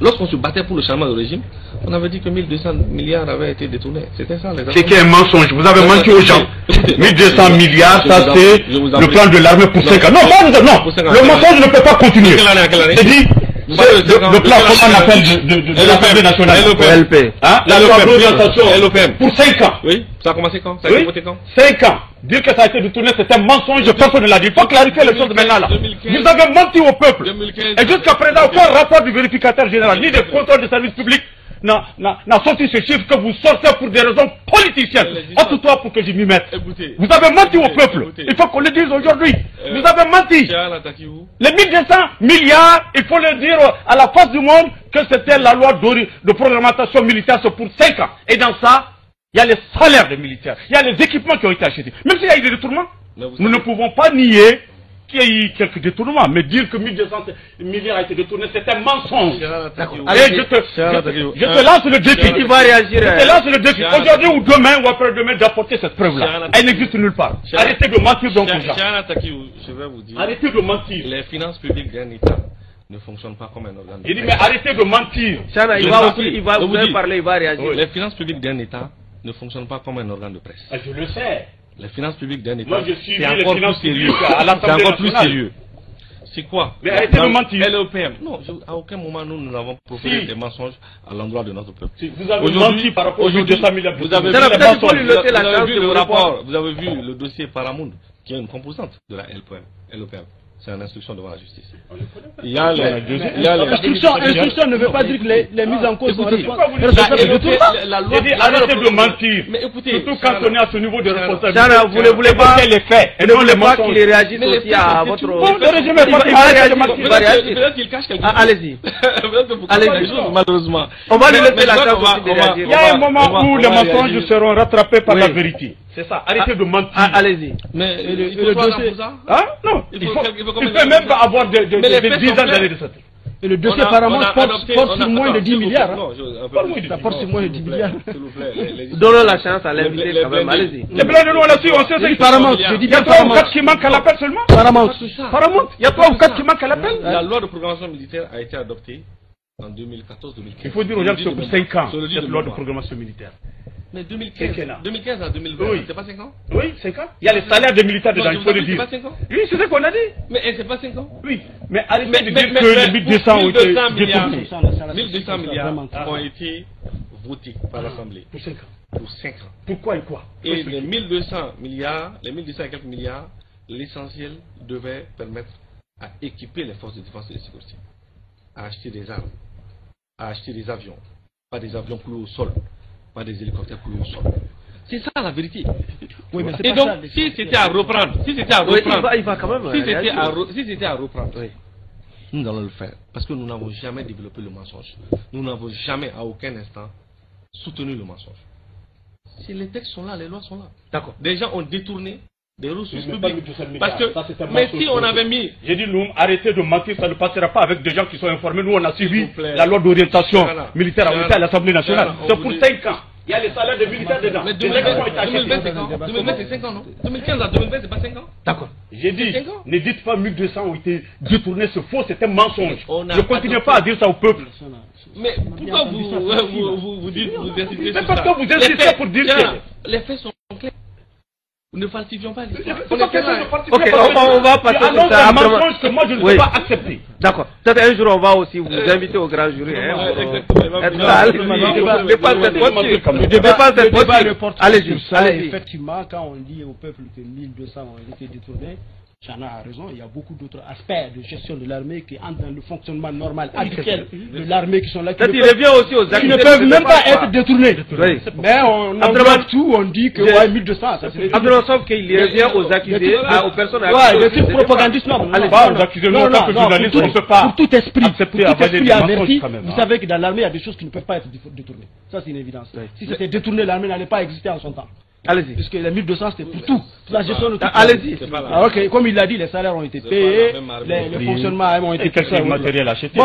lorsqu'on se battait pour le changement de régime, on avait dit que 1200 milliards avaient été détournés. C'était ça les C'était un mensonge. Vous avez menti aux gens. 1200 milliards, ça c'est le plan de l'armée pour 5 ans. Non, non, le mensonge ne peut pas continuer. C'est dit, le plan, comment on appelle, de l'Assemblée nationale. LP. La loi d'orientation LOPM. Pour 5 ans. Oui, ça a commencé quand? Ça a été voté quand? 5 ans. Dire que ça a été détourné, c'est un mensonge, personne ne l'a dit. Il faut clarifier les choses maintenant là. Vous avez menti au peuple. Et jusqu'à présent, aucun rapport du vérificateur général, ni des contrôles de services publics n'a sorti ce chiffre que vous sortez pour des raisons politiciennes. Ôte-toi pour que je m'y mette. Vous avez menti au peuple. Il faut qu'on le dise aujourd'hui. Vous avez menti. Les 1200 milliards, il faut le dire à la face du monde que c'était la loi de programmation militaire, c'est pour 5 ans. Et dans ça, il y a les salaires des militaires, il y a les équipements qui ont été achetés. Même s'il y a eu des détournements, nous ne pouvons pas nier qu'il y a eu quelques détournements, mais dire que 1200 milliards a été détourné, c'est un mensonge. Allez, je te lance le défi. Il va réagir. Je te lance le défi. Aujourd'hui ou demain ou après-demain d'apporter cette preuve-là. Elle n'existe nulle part. Arrêtez de mentir donc aux gens. Je vais vous dire. Arrêtez de mentir. Les finances publiques d'un État ne fonctionnent pas comme un organe de presse. Il dit, mais arrêtez de mentir. Il va vous parler, il va réagir. Les finances publiques d'un État ne fonctionnent pas comme un organe de presse. Je le sais. Les finances publiques d'un État, c'est encore plus sérieux. C'est encore plus sérieux. C'est quoi? Mais arrêtez de mentir. LOPM. Non, à aucun moment nous n'avons proféré des mensonges à l'endroit de notre peuple. Vous avez menti par rapport aux 200 milliards. Vous avez vu le rapport, vous avez vu le dossier Paramound, qui est une composante de la LOPM. C'est une instruction devant la justice. Il y a Instruction ne veut pas dire que les mises en cause sont responsables. Arrêtez de mentir. Mais écoutez, surtout quand on est à ce niveau de responsabilité. Vous ne voulez pas les faits. Et ne voulez pas qu'il réagisse aussi à votre... Il va réagir. Peut-être qu'il cache quelque chose. Allez-y. Allez-y, malheureusement. On va lui laisser la chance aussi de réagir. Il y a un moment où les mensonges seront rattrapés par la vérité. C'est ça. Arrêtez de mentir. Allez-y. Mais le dossier... Non. Il peut même pas avoir des dizaines d'années de ça. Et le dossier apparemment porte sur moins de 10 milliards. Ça porte sur moins de 10 milliards. Donnons la chance à l'invité quand même, allez-y. Les blancs de nous, là-dessus, on sait ça. Paramount, je dis il y a 3 ou 4 qui manquent à l'appel seulement. Paramount. Il y a 3 ou 4 qui manquent à l'appel. La loi de programmation militaire a été adoptée en 2014-2015. Il faut dire aux gens que c'est pour 5 ans, cette loi de programmation militaire. Mais 2015 à 2020, c'est pas 5 ans? Oui, 5 ans. Il y a les salaires des militaires dedans, il faut le dire. C'est pas 5 ans? Oui, c'est ce qu'on a dit. Mais c'est pas 5 ans? Oui, mais arrêtez de dire que les 1200 ont été détournés. 1200 milliards ont été votés par l'Assemblée. Pour 5 ans. Pour 5 ans. Pourquoi et quoi? Et les 1200 milliards, les 1200 et quelques milliards, l'essentiel devait permettre à équiper les forces de défense et de sécurité, à acheter des armes, à acheter des avions, pas des avions cloués au sol, pas des hélicoptères cloués au sol. C'est ça la vérité. Oui, mais et donc, si c'était à reprendre, si c'était à reprendre, il va quand même si c'était à reprendre, nous allons le faire. Parce que nous n'avons jamais développé le mensonge. Nous n'avons jamais, à aucun instant, soutenu le mensonge. Si les textes sont là, les lois sont là. D'accord. Des gens ont détourné des ressources publiques. Parce que, mais si on avait mis... J'ai dit, nous, arrêtez de mentir, ça ne passera pas avec des gens qui sont informés. Nous, on a suivi la loi d'orientation militaire à l'Assemblée nationale. C'est pour 5 ans. Il y a les salaires des militaires dedans. Mais 2020, c'est quand? 2020, c'est 5 ans, non? 2015 à 2020, c'est pas 5 ans? D'accord. J'ai dit, ne dites pas 1200 ont été détournés, c'est faux, c'est un mensonge. Ne continuez pas à dire ça au peuple. Mais pourquoi vous dites, vous insistez sur ça? C'est parce que vous insistez pour dire que... Les faits sont clairs. Nous ne falsifions pas l'histoire. Ok, on va passer sur ça. C'est un mensonge que moi je ne peux pas accepter. D'accord. Peut-être un jour on va aussi vous inviter au grand jury. Allez-y. Effectivement, quand on dit au peuple que 1200 ont été détournés, Chana a raison, il y a beaucoup d'autres aspects de gestion de l'armée qui entrent dans le fonctionnement normal, habituel de l'armée qui sont là, qui ne peuvent même pas être détournés. Mais on englobe tout, on dit que 1200, ça c'est... Sauf qu'il revient aux accusés, aux personnes accusées. Ouais, des propagandistes, non. Pas aux accusés, non, pour tout esprit averti, vous savez que dans l'armée, il y a des choses qui ne peuvent pas être détournées. Ça c'est une évidence. Si c'était détourné, l'armée n'allait pas exister en son temps. Allez-y. Puisque les 1200 c'était pour tout. La gestion de tout. Allez-y. Ok, comme il l'a dit, les salaires ont été payés, les fonctionnements ont été payés. Et quelques matériels achetés,